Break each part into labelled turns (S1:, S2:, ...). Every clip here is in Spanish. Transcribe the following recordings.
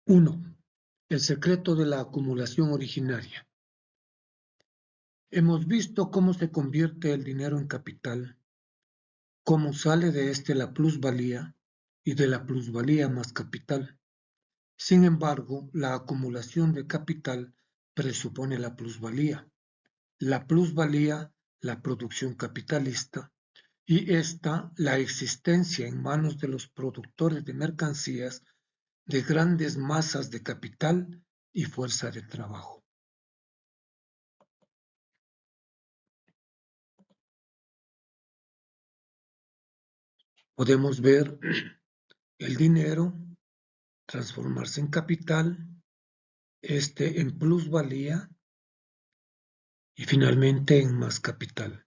S1: 1. El secreto de la acumulación originaria. Hemos visto cómo se convierte el dinero en capital, cómo sale de éste la plusvalía y de la plusvalía más capital. Sin embargo, la acumulación de capital presupone la plusvalía, la producción capitalista, y esta la existencia en manos de los productores de mercancías de grandes masas de capital y fuerza de trabajo. Podemos ver el dinero transformarse en capital, este en plusvalía y finalmente en más capital.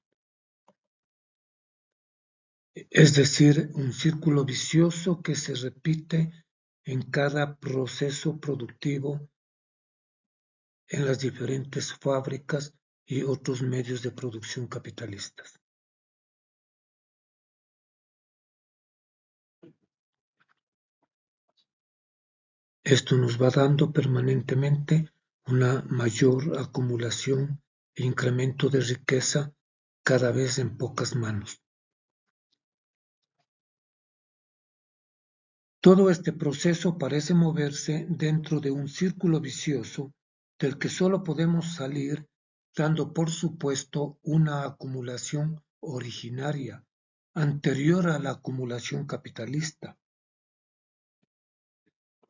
S1: Es decir, un círculo vicioso que se repite en cada proceso productivo en las diferentes fábricas y otros medios de producción capitalistas. Esto nos va dando permanentemente una mayor acumulación e incremento de riqueza cada vez en pocas manos. Todo este proceso parece moverse dentro de un círculo vicioso del que solo podemos salir dando por supuesto una acumulación originaria, anterior a la acumulación capitalista.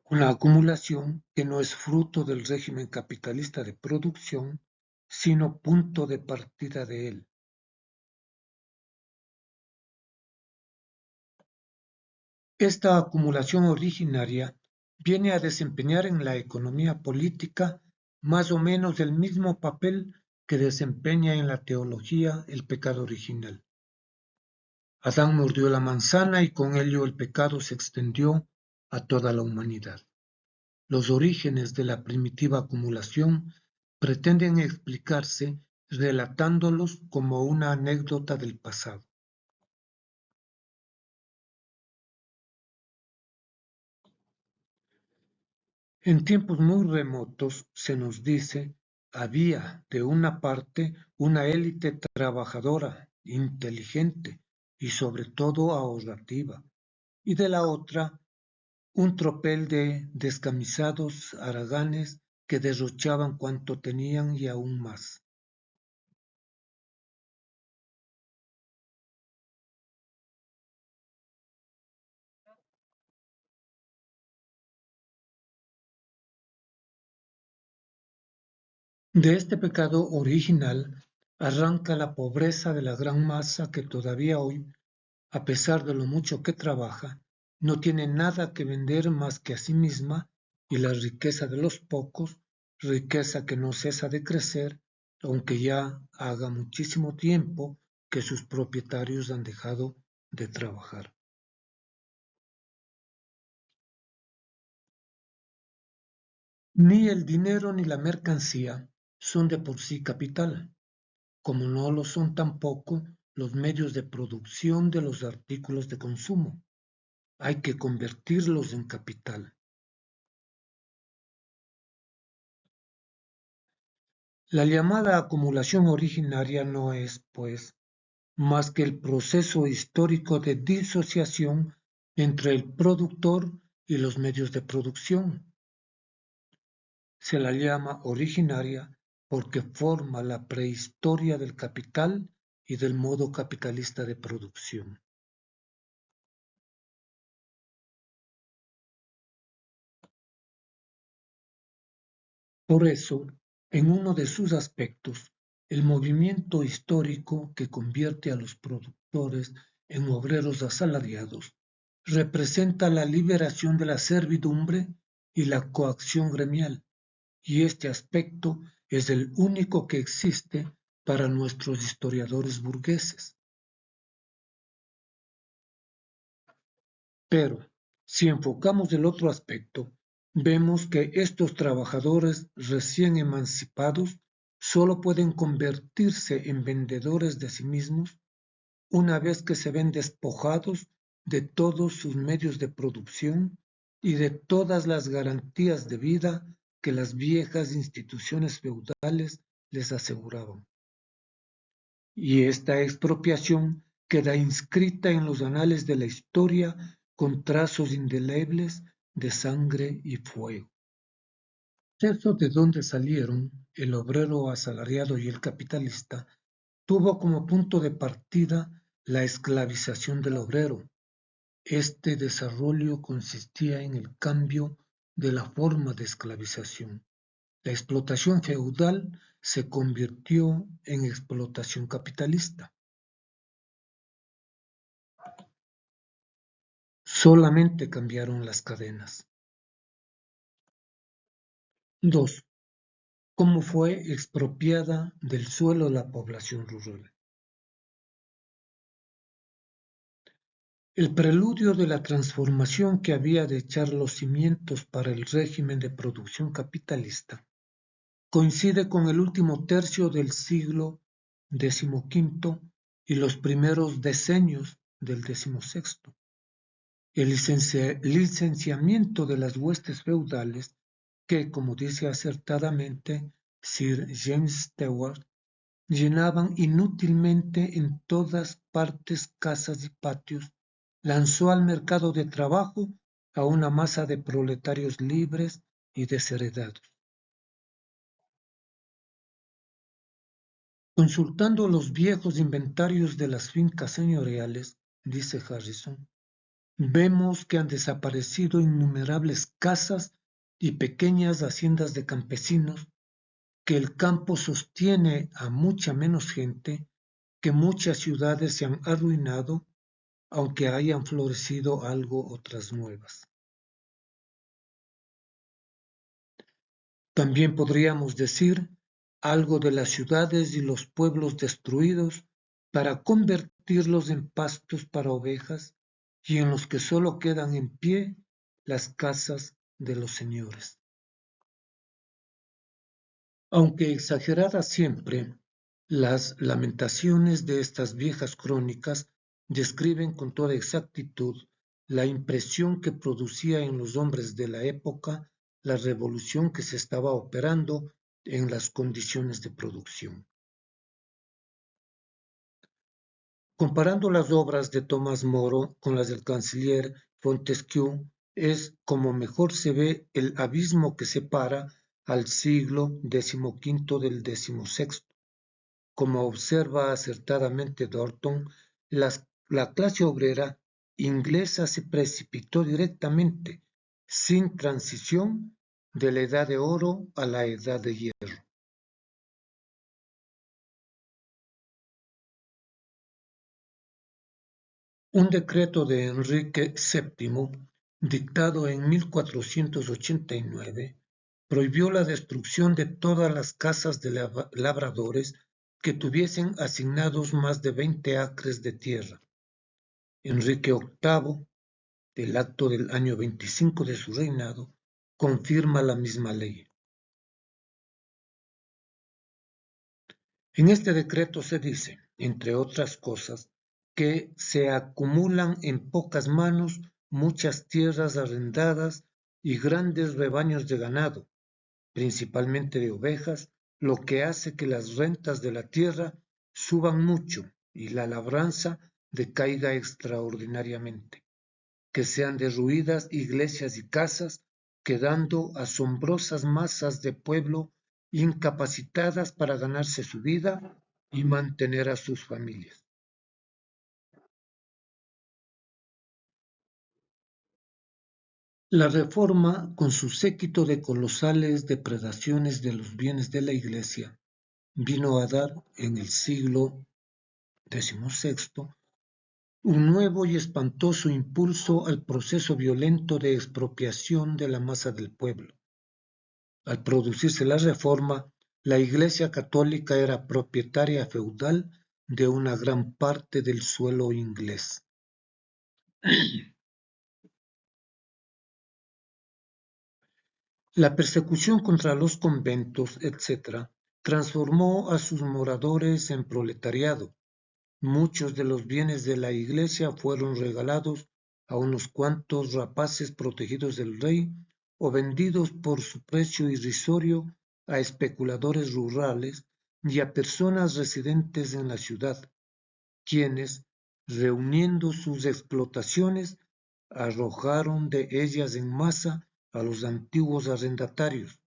S1: Una acumulación que no es fruto del régimen capitalista de producción, sino punto de partida de él. Esta acumulación originaria viene a desempeñar en la economía política más o menos el mismo papel que desempeña en la teología el pecado original. Adán mordió la manzana y con ello el pecado se extendió a toda la humanidad. Los orígenes de la primitiva acumulación pretenden explicarse relatándolos como una anécdota del pasado. En tiempos muy remotos, se nos dice, había de una parte una élite trabajadora, inteligente y sobre todo ahorrativa, y de la otra un tropel de descamisados haraganes que derrochaban cuanto tenían y aún más. De este pecado original arranca la pobreza de la gran masa que todavía hoy, a pesar de lo mucho que trabaja, no tiene nada que vender más que a sí misma, y la riqueza de los pocos, riqueza que no cesa de crecer, aunque ya haga muchísimo tiempo que sus propietarios han dejado de trabajar. Ni el dinero ni la mercancía son de por sí capital, como no lo son tampoco los medios de producción de los artículos de consumo. Hay que convertirlos en capital. La llamada acumulación originaria no es, pues, más que el proceso histórico de disociación entre el productor y los medios de producción. Se la llama originaria porque forma la prehistoria del capital y del modo capitalista de producción. Por eso, en uno de sus aspectos, el movimiento histórico que convierte a los productores en obreros asalariados representa la liberación de la servidumbre y la coacción gremial, y este aspecto es el único que existe para nuestros historiadores burgueses. Pero, si enfocamos el otro aspecto, vemos que estos trabajadores recién emancipados solo pueden convertirse en vendedores de sí mismos una vez que se ven despojados de todos sus medios de producción y de todas las garantías de vida que las viejas instituciones feudales les aseguraban. Y esta expropiación queda inscrita en los anales de la historia con trazos indelebles de sangre y fuego. Eso de donde salieron el obrero asalariado y el capitalista tuvo como punto de partida la esclavización del obrero. Este desarrollo consistía en el cambio de la forma de esclavización. La explotación feudal se convirtió en explotación capitalista. Solamente cambiaron las cadenas. 2. ¿Cómo fue expropiada del suelo la población rural? El preludio de la transformación que había de echar los cimientos para el régimen de producción capitalista coincide con el último tercio del siglo XV y los primeros decenios del XVI. El licenciamiento de las huestes feudales que, como dice acertadamente Sir James Stewart, llenaban inútilmente en todas partes casas y patios, lanzó al mercado de trabajo a una masa de proletarios libres y desheredados. Consultando los viejos inventarios de las fincas señoriales, dice Harrison, vemos que han desaparecido innumerables casas y pequeñas haciendas de campesinos, que el campo sostiene a mucha menos gente, que muchas ciudades se han arruinado, aunque hayan florecido algo otras nuevas. También podríamos decir algo de las ciudades y los pueblos destruidos para convertirlos en pastos para ovejas y en los que solo quedan en pie las casas de los señores. Aunque exageradas siempre, las lamentaciones de estas viejas crónicas describen con toda exactitud la impresión que producía en los hombres de la época la revolución que se estaba operando en las condiciones de producción. Comparando las obras de Tomás Moro con las del canciller Montesquieu, es como mejor se ve el abismo que separa al siglo XV del XVI. Como observa acertadamente Thornton, la clase obrera inglesa se precipitó directamente, sin transición, de la Edad de Oro a la Edad de Hierro. Un decreto de Enrique VII, dictado en 1489, prohibió la destrucción de todas las casas de labradores que tuviesen asignados más de 20 acres de tierra. Enrique VIII, del acto del año 25 de su reinado, confirma la misma ley. En este decreto se dice, entre otras cosas, que se acumulan en pocas manos muchas tierras arrendadas y grandes rebaños de ganado, principalmente de ovejas, lo que hace que las rentas de la tierra suban mucho y la labranza decaiga extraordinariamente, que sean derruidas iglesias y casas, quedando asombrosas masas de pueblo incapacitadas para ganarse su vida y mantener a sus familias. La Reforma, con su séquito de colosales depredaciones de los bienes de la Iglesia, vino a dar, en el siglo XVI, un nuevo y espantoso impulso al proceso violento de expropiación de la masa del pueblo. Al producirse la Reforma, la Iglesia católica era propietaria feudal de una gran parte del suelo inglés. La persecución contra los conventos, etc., transformó a sus moradores en proletariado. Muchos de los bienes de la Iglesia fueron regalados a unos cuantos rapaces protegidos del rey o vendidos por su precio irrisorio a especuladores rurales y a personas residentes en la ciudad, quienes, reuniendo sus explotaciones, arrojaron de ellas en masa a los antiguos arrendatarios,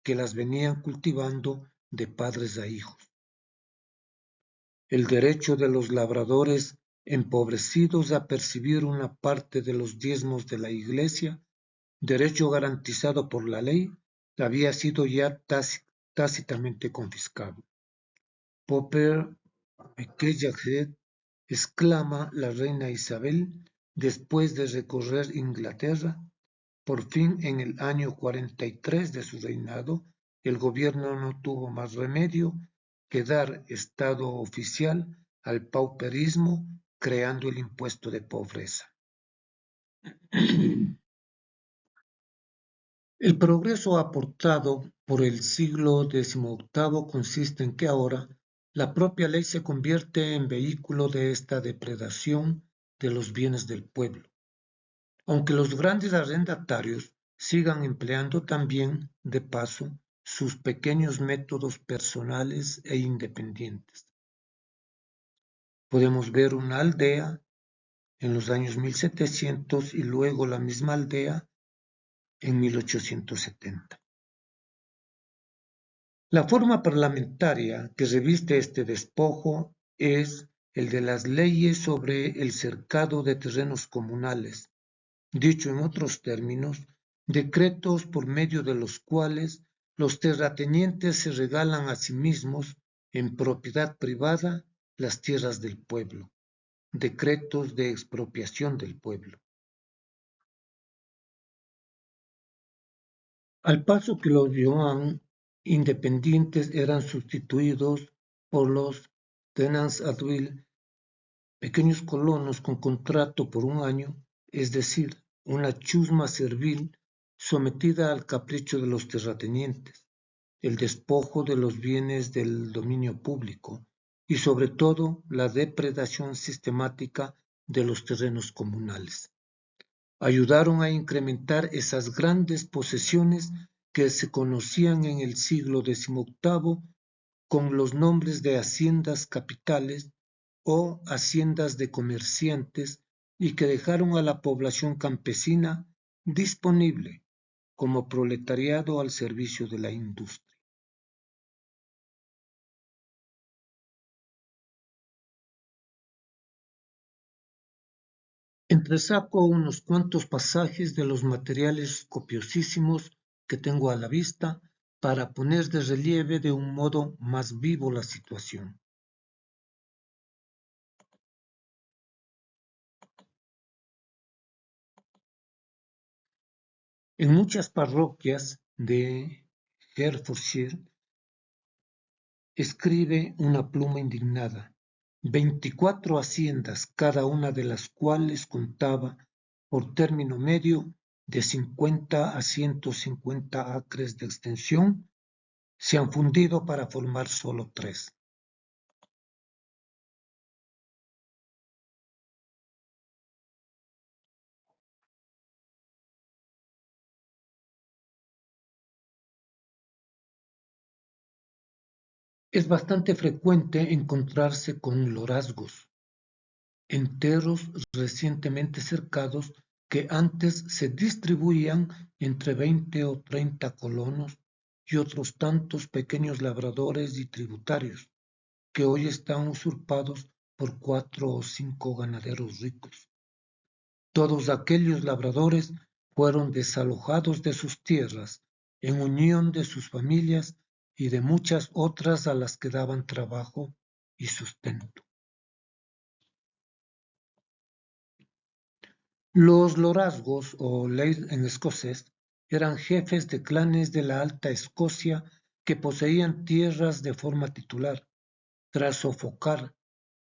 S1: que las venían cultivando de padres a hijos. El derecho de los labradores empobrecidos a percibir una parte de los diezmos de la Iglesia, derecho garantizado por la ley, había sido ya tácitamente confiscado. Popper Aquella exclama la reina Isabel después de recorrer Inglaterra. Por fin, en el año 43 de su reinado, el gobierno no tuvo más remedio que dar estado oficial al pauperismo, creando el impuesto de pobreza. El progreso aportado por el siglo XVIII consiste en que ahora la propia ley se convierte en vehículo de esta depredación de los bienes del pueblo, aunque los grandes arrendatarios sigan empleando también, de paso, sus pequeños métodos personales e independientes. Podemos ver una aldea en los años 1700 y luego la misma aldea en 1870. La forma parlamentaria que reviste este despojo es el de las leyes sobre el cercado de terrenos comunales, dicho en otros términos, decretos por medio de los cuales los terratenientes se regalan a sí mismos en propiedad privada las tierras del pueblo, decretos de expropiación del pueblo. Al paso que los yuan independientes eran sustituidos por los tenants at will, pequeños colonos con contrato por un año, es decir, una chusma servil sometida al capricho de los terratenientes, el despojo de los bienes del dominio público y sobre todo la depredación sistemática de los terrenos comunales. Ayudaron a incrementar esas grandes posesiones que se conocían en el siglo XVIII con los nombres de haciendas capitales o haciendas de comerciantes y que dejaron a la población campesina disponible como proletariado al servicio de la industria. Entresaco unos cuantos pasajes de los materiales copiosísimos que tengo a la vista para poner de relieve de un modo más vivo la situación. En muchas parroquias de Hertfordshire, escribe una pluma indignada, 24 haciendas, cada una de las cuales contaba por término medio de 50 a 150 acres de extensión, se han fundido para formar solo 3. Es bastante frecuente encontrarse con lorazgos enteros recientemente cercados que antes se distribuían entre 20 o 30 colonos y otros tantos pequeños labradores y tributarios, que hoy están usurpados por 4 o 5 ganaderos ricos. Todos aquellos labradores fueron desalojados de sus tierras en unión de sus familias y de muchas otras a las que daban trabajo y sustento. Los lorazgos, o laird en escocés, eran jefes de clanes de la Alta Escocia que poseían tierras de forma titular. Tras sofocar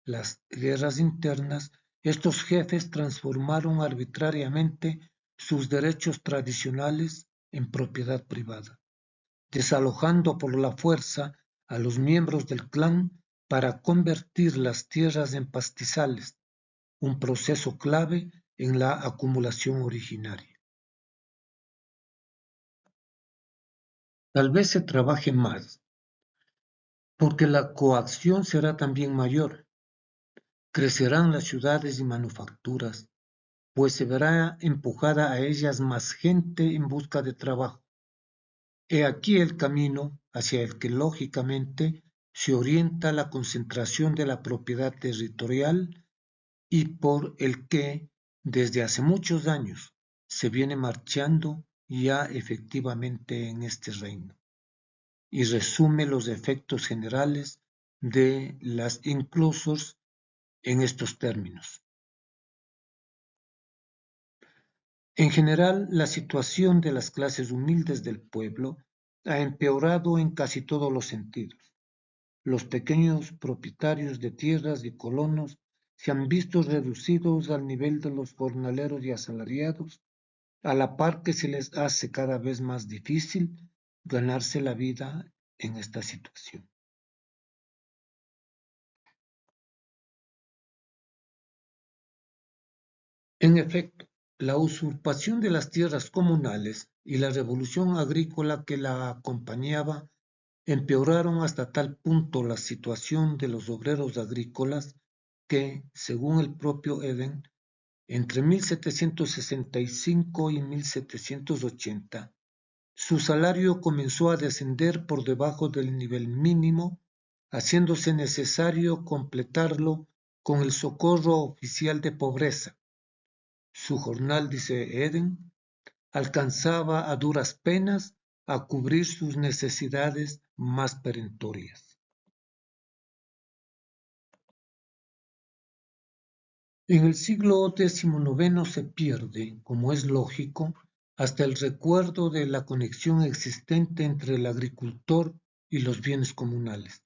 S1: las guerras internas, estos jefes transformaron arbitrariamente sus derechos tradicionales en propiedad privada, desalojando por la fuerza a los miembros del clan para convertir las tierras en pastizales, un proceso clave en la acumulación originaria. Tal vez se trabaje más, porque la coacción será también mayor. Crecerán las ciudades y manufacturas, pues se verá empujada a ellas más gente en busca de trabajo. He aquí el camino hacia el que lógicamente se orienta la concentración de la propiedad territorial y por el que, desde hace muchos años, se viene marchando ya efectivamente en este reino, y resume los efectos generales de las inclusos en estos términos. En general, la situación de las clases humildes del pueblo ha empeorado en casi todos los sentidos. Los pequeños propietarios de tierras y colonos se han visto reducidos al nivel de los jornaleros y asalariados, a la par que se les hace cada vez más difícil ganarse la vida en esta situación. En efecto, la usurpación de las tierras comunales y la revolución agrícola que la acompañaba empeoraron hasta tal punto la situación de los obreros agrícolas que, según el propio Eden, entre 1765 y 1780, su salario comenzó a descender por debajo del nivel mínimo, haciéndose necesario completarlo con el socorro oficial de pobreza. Su jornal, dice Eden, alcanzaba a duras penas a cubrir sus necesidades más perentorias. En el siglo XIX se pierde, como es lógico, hasta el recuerdo de la conexión existente entre el agricultor y los bienes comunales.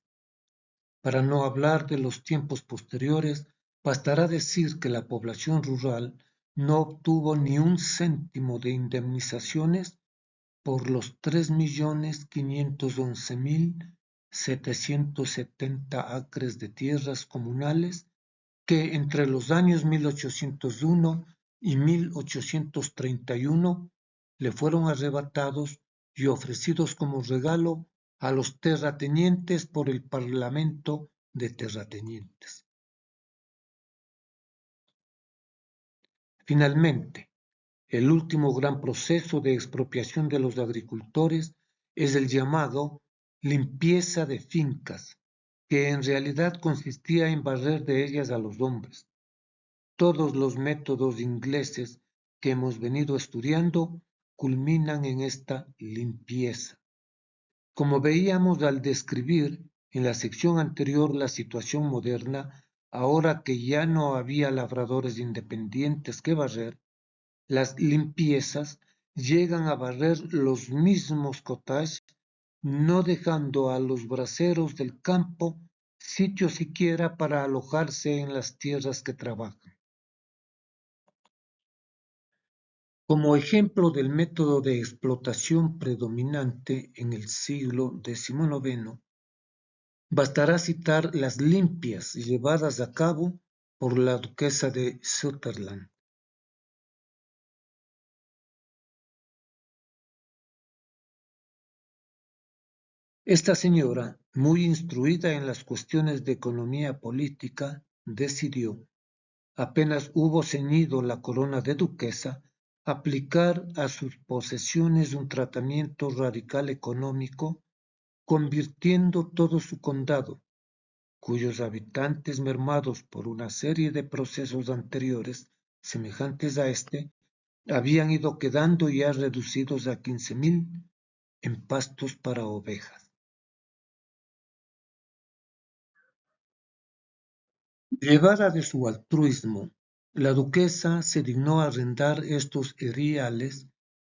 S1: Para no hablar de los tiempos posteriores, bastará decir que la población rural no obtuvo ni un céntimo de indemnizaciones por los 3.511.770 acres de tierras comunales que entre los años 1801 y 1831 le fueron arrebatados y ofrecidos como regalo a los terratenientes por el Parlamento de Terratenientes. Finalmente, el último gran proceso de expropiación de los agricultores es el llamado limpieza de fincas, que en realidad consistía en barrer de ellas a los hombres. Todos los métodos ingleses que hemos venido estudiando culminan en esta limpieza. Como veíamos al describir en la sección anterior la situación moderna, ahora que ya no había labradores independientes que barrer, las limpiezas llegan a barrer los mismos cottages, no dejando a los braceros del campo sitio siquiera para alojarse en las tierras que trabajan. Como ejemplo del método de explotación predominante en el siglo XIX, bastará citar las limpias llevadas a cabo por la duquesa de Sutherland. Esta señora, muy instruida en las cuestiones de economía política, decidió, apenas hubo ceñido la corona de duquesa, aplicar a sus posesiones un tratamiento radical económico, convirtiendo todo su condado, cuyos habitantes mermados por una serie de procesos anteriores semejantes a este, habían ido quedando ya reducidos a 15.000 en pastos para ovejas. Llevada de su altruismo, la duquesa se dignó arrendar estos eriales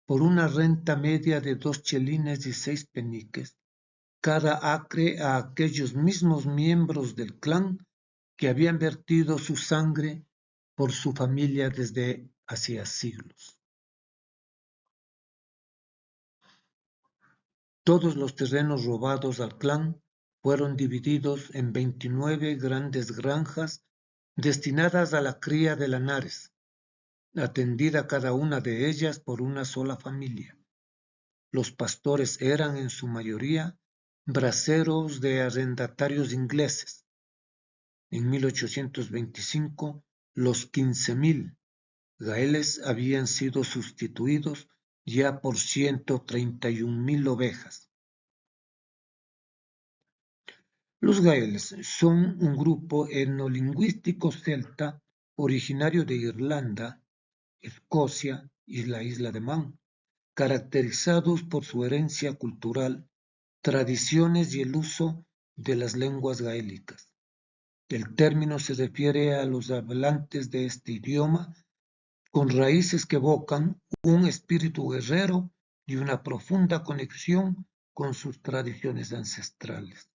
S1: por una renta media de 2 chelines y 6 peniques cada acre a aquellos mismos miembros del clan que habían vertido su sangre por su familia desde hacía siglos. Todos los terrenos robados al clan fueron divididos en 29 grandes granjas destinadas a la cría de lanares, atendida cada una de ellas por una sola familia. Los pastores eran en su mayoría braceros de arrendatarios ingleses. En 1825, los 15.000 gaeles habían sido sustituidos ya por 131.000 ovejas. Los gaeles son un grupo etnolingüístico celta originario de Irlanda, Escocia y la isla de Man, caracterizados por su herencia cultural, tradiciones y el uso de las lenguas gaélicas. El término se refiere a los hablantes de este idioma con raíces que evocan un espíritu guerrero y una profunda conexión con sus tradiciones ancestrales.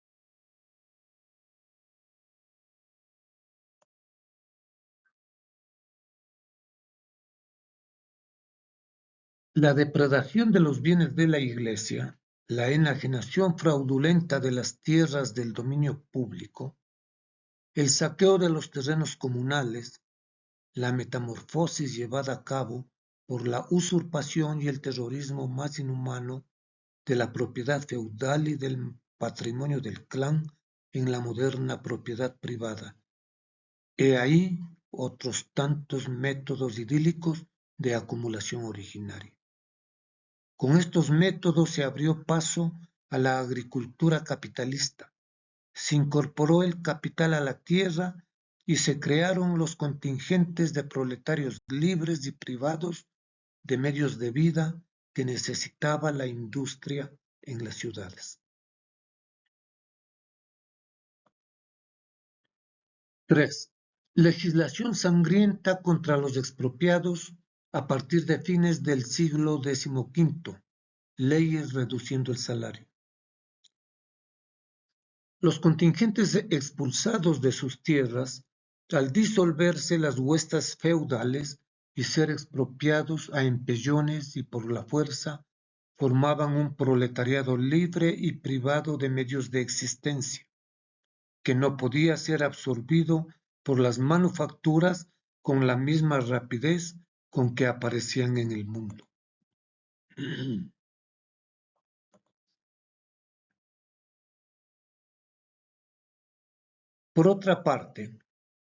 S1: La depredación de los bienes de la Iglesia, la enajenación fraudulenta de las tierras del dominio público, el saqueo de los terrenos comunales, la metamorfosis llevada a cabo por la usurpación y el terrorismo más inhumano de la propiedad feudal y del patrimonio del clan en la moderna propiedad privada. He ahí otros tantos métodos idílicos de acumulación originaria. Con estos métodos se abrió paso a la agricultura capitalista, se incorporó el capital a la tierra y se crearon los contingentes de proletarios libres y privados de medios de vida que necesitaba la industria en las ciudades. 3. Legislación sangrienta contra los expropiados a partir de fines del siglo XV. Leyes reduciendo el salario. Los contingentes expulsados de sus tierras, al disolverse las huestes feudales y ser expropiados a empellones y por la fuerza, formaban un proletariado libre y privado de medios de existencia, que no podía ser absorbido por las manufacturas con la misma rapidez con que aparecían en el mundo. Por otra parte,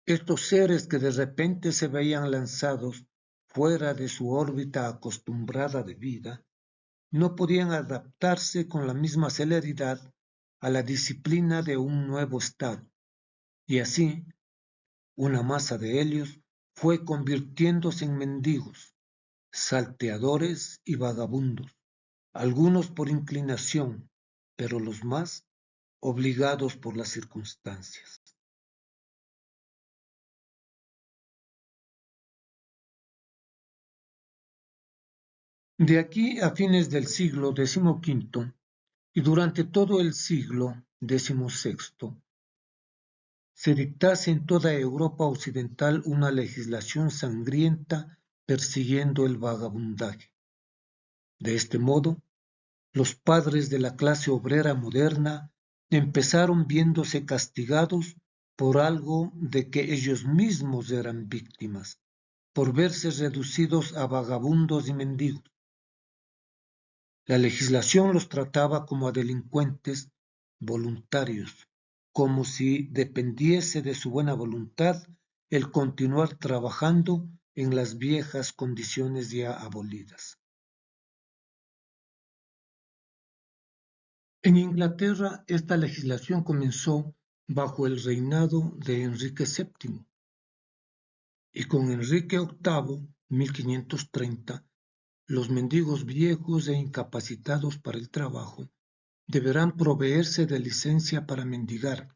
S1: estos seres que de repente se veían lanzados fuera de su órbita acostumbrada de vida, no podían adaptarse con la misma celeridad a la disciplina de un nuevo estado, y así una masa de ellos fue convirtiéndose en mendigos, salteadores y vagabundos, algunos por inclinación, pero los más obligados por las circunstancias. De aquí a fines del siglo XV y durante todo el siglo XVI, se dictase en toda Europa occidental una legislación sangrienta persiguiendo el vagabundaje. De este modo, los padres de la clase obrera moderna empezaron viéndose castigados por algo de que ellos mismos eran víctimas, por verse reducidos a vagabundos y mendigos. La legislación los trataba como a delincuentes voluntarios, como si dependiese de su buena voluntad el continuar trabajando en las viejas condiciones ya abolidas. En Inglaterra, esta legislación comenzó bajo el reinado de Enrique VII, y con Enrique VIII, 1530, los mendigos viejos e incapacitados para el trabajo deberán proveerse de licencia para mendigar.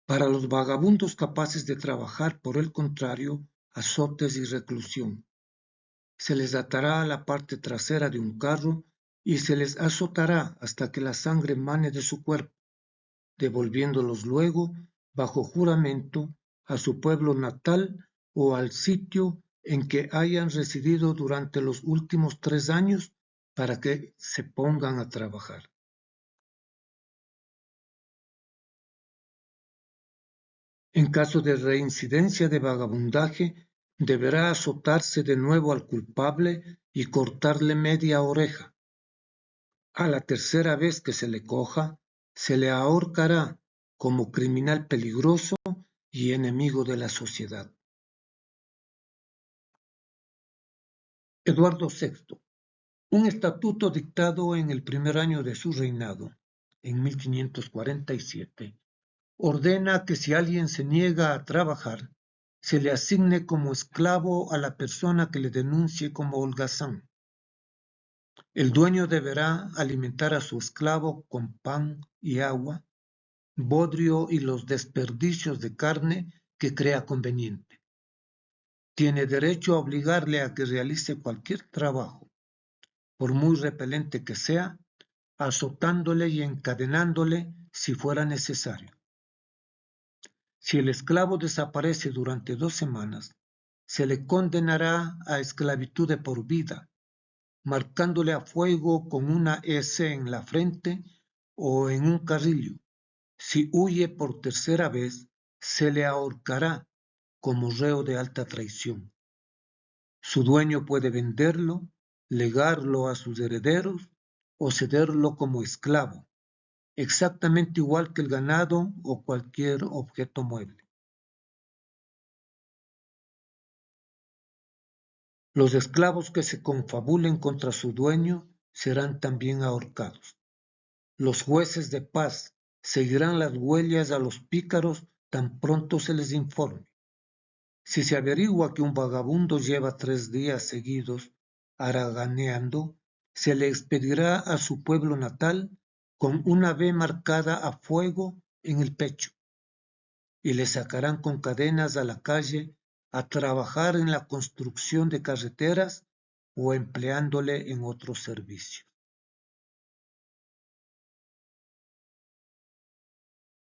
S1: Para los vagabundos capaces de trabajar, por el contrario, azotes y reclusión. Se les atará a la parte trasera de un carro y se les azotará hasta que la sangre mane de su cuerpo, devolviéndolos luego, bajo juramento, a su pueblo natal o al sitio en que hayan residido durante los últimos 3 años para que se pongan a trabajar. En caso de reincidencia de vagabundaje, deberá azotarse de nuevo al culpable y cortarle media oreja. A la tercera vez que se le coja, se le ahorcará como criminal peligroso y enemigo de la sociedad. Eduardo VI. Un estatuto dictado en el primer año de su reinado, en 1547, ordena que si alguien se niega a trabajar, se le asigne como esclavo a la persona que le denuncie como holgazán. El dueño deberá alimentar a su esclavo con pan y agua, bodrio y los desperdicios de carne que crea conveniente. Tiene derecho a obligarle a que realice cualquier trabajo, por muy repelente que sea, azotándole y encadenándole si fuera necesario. Si el esclavo desaparece durante 2 semanas, se le condenará a esclavitud de por vida, marcándole a fuego con una S en la frente o en un carrillo. Si huye por tercera vez, se le ahorcará como reo de alta traición. Su dueño puede venderlo, legarlo a sus herederos o cederlo como esclavo, exactamente igual que el ganado o cualquier objeto mueble. Los esclavos que se confabulen contra su dueño serán también ahorcados. Los jueces de paz seguirán las huellas a los pícaros tan pronto se les informe. Si se averigua que un vagabundo lleva 3 días seguidos haraganeando, se le expedirá a su pueblo natal con una V marcada a fuego en el pecho, y le sacarán con cadenas a la calle a trabajar en la construcción de carreteras o empleándole en otros servicios.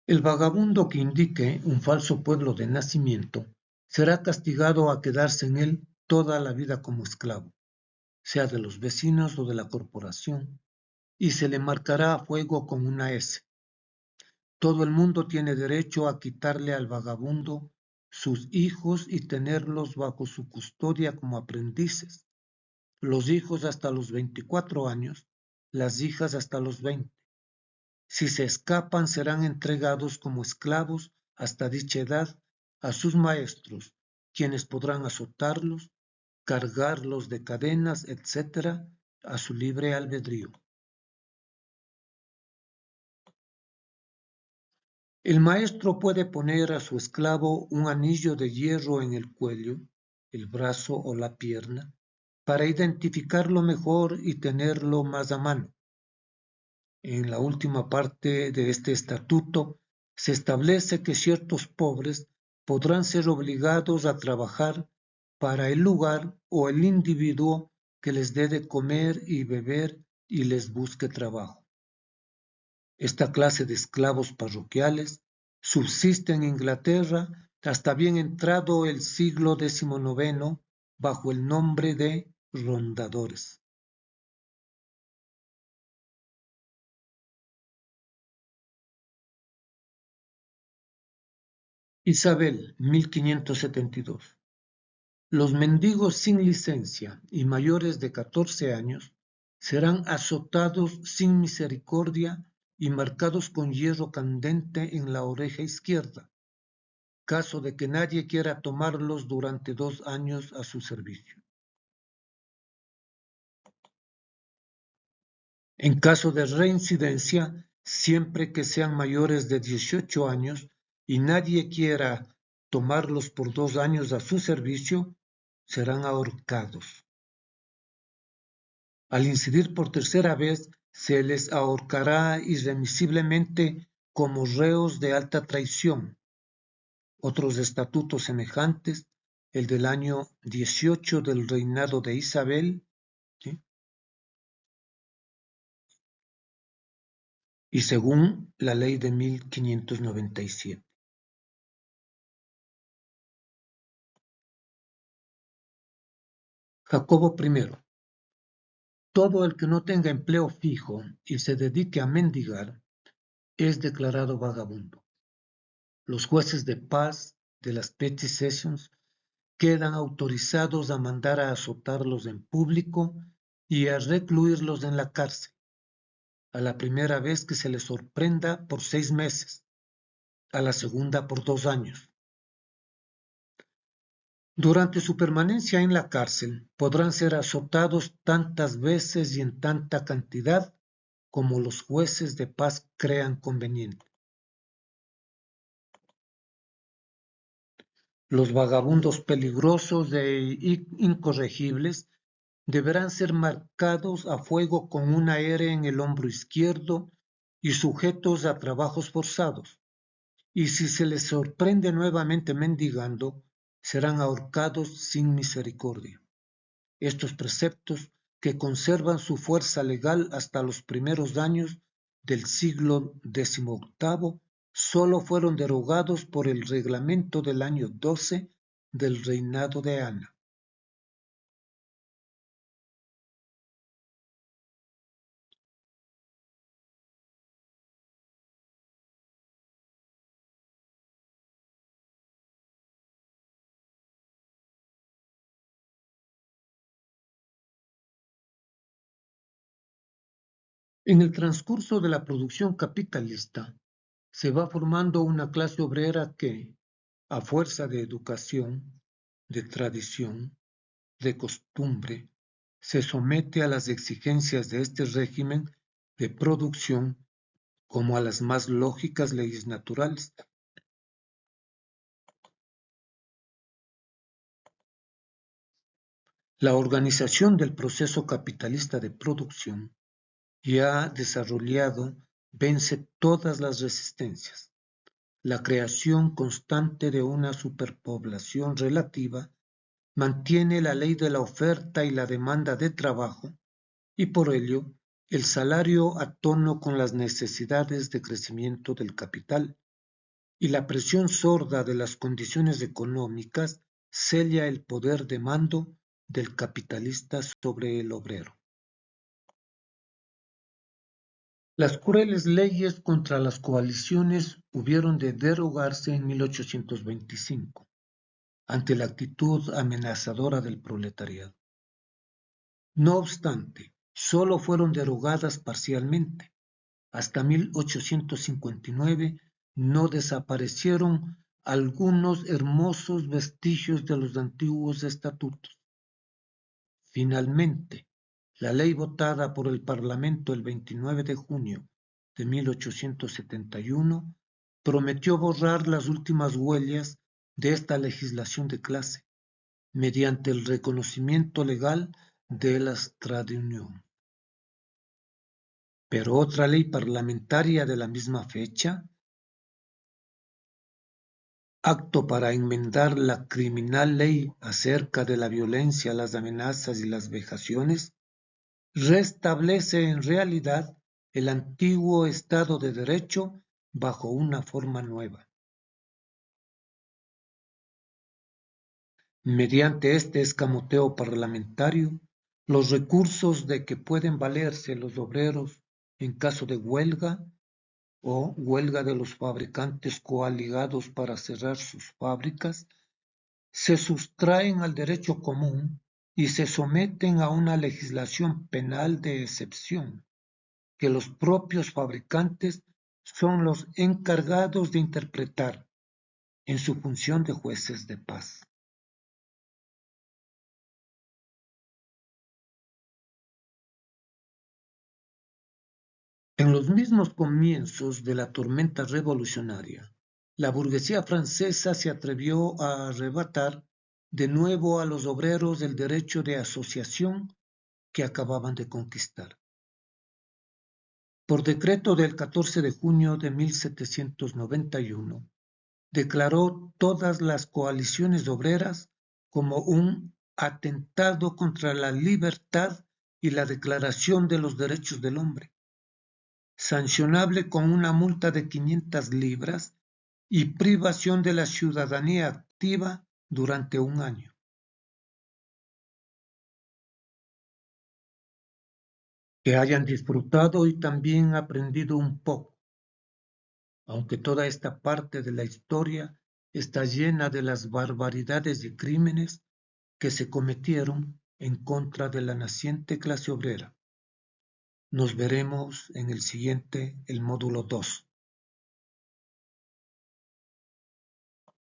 S1: El vagabundo que indique un falso pueblo de nacimiento será castigado a quedarse en él toda la vida como esclavo, sea de los vecinos o de la corporación, y se le marcará a fuego con una S. Todo el mundo tiene derecho a quitarle al vagabundo sus hijos y tenerlos bajo su custodia como aprendices, los hijos hasta los 24 años, las hijas hasta los 20. Si se escapan, serán entregados como esclavos hasta dicha edad a sus maestros, quienes podrán azotarlos, cargarlos de cadenas, etc., a su libre albedrío. El maestro puede poner a su esclavo un anillo de hierro en el cuello, el brazo o la pierna, para identificarlo mejor y tenerlo más a mano. En la última parte de este estatuto se establece que ciertos pobres podrán ser obligados a trabajar para el lugar o el individuo que les dé de comer y beber y les busque trabajo. Esta clase de esclavos parroquiales subsiste en Inglaterra hasta bien entrado el siglo XIX bajo el nombre de rondadores. Isabel, 1572. Los mendigos sin licencia y mayores de 14 años serán azotados sin misericordia y marcados con hierro candente en la oreja izquierda, caso de que nadie quiera tomarlos durante 2 años a su servicio. En caso de reincidencia, siempre que sean mayores de 18 años y nadie quiera tomarlos por 2 años a su servicio, serán ahorcados. Al incidir por tercera vez, se les ahorcará irremisiblemente como reos de alta traición. Otros estatutos semejantes, el del año 18 del reinado de Isabel, ¿sí?, y según la ley de 1597. Jacobo I. Todo el que no tenga empleo fijo y se dedique a mendigar es declarado vagabundo. Los jueces de paz de las Petty Sessions quedan autorizados a mandar a azotarlos en público y a recluirlos en la cárcel, a la primera vez que se les sorprenda por 6 meses, a la segunda por 2 años. Durante su permanencia en la cárcel podrán ser azotados tantas veces y en tanta cantidad como los jueces de paz crean conveniente. Los vagabundos peligrosos e incorregibles deberán ser marcados a fuego con una R en el hombro izquierdo y sujetos a trabajos forzados, y si se les sorprende nuevamente mendigando, serán ahorcados sin misericordia. Estos preceptos, que conservan su fuerza legal hasta los primeros años del siglo XVIII, solo fueron derogados por el reglamento del año 12 del reinado de Ana. En el transcurso de la producción capitalista, se va formando una clase obrera que, a fuerza de educación, de tradición, de costumbre, se somete a las exigencias de este régimen de producción como a las más lógicas leyes naturales. La organización del proceso capitalista de producción, ya desarrollado, vence todas las resistencias. La creación constante de una superpoblación relativa mantiene la ley de la oferta y la demanda de trabajo, y por ello el salario a tono con las necesidades de crecimiento del capital, y la presión sorda de las condiciones económicas sella el poder de mando del capitalista sobre el obrero. Las crueles leyes contra las coaliciones hubieron de derogarse en 1825, ante la actitud amenazadora del proletariado. No obstante, solo fueron derogadas parcialmente. Hasta 1859 no desaparecieron algunos hermosos vestigios de los antiguos estatutos. Finalmente, la ley votada por el Parlamento el 29 de junio de 1871 prometió borrar las últimas huellas de esta legislación de clase, mediante el reconocimiento legal de las trade union. Pero otra ley parlamentaria de la misma fecha, acto para enmendar la criminal ley acerca de la violencia, las amenazas y las vejaciones, restablece en realidad el antiguo Estado de Derecho bajo una forma nueva. Mediante este escamoteo parlamentario, los recursos de que pueden valerse los obreros en caso de huelga o huelga de los fabricantes coaligados para cerrar sus fábricas, se sustraen al derecho común y se someten a una legislación penal de excepción, que los propios fabricantes son los encargados de interpretar en su función de jueces de paz. En los mismos comienzos de la tormenta revolucionaria, la burguesía francesa se atrevió a arrebatar de nuevo a los obreros el derecho de asociación que acababan de conquistar. Por decreto del 14 de junio de 1791, declaró todas las coaliciones obreras como un atentado contra la libertad y la Declaración de los Derechos del Hombre, sancionable con una multa de 500 libras y privación de la ciudadanía activa durante un año. Que hayan disfrutado y también aprendido un poco, aunque toda esta parte de la historia está llena de las barbaridades y crímenes que se cometieron en contra de la naciente clase obrera. Nos veremos en el siguiente, el módulo 2.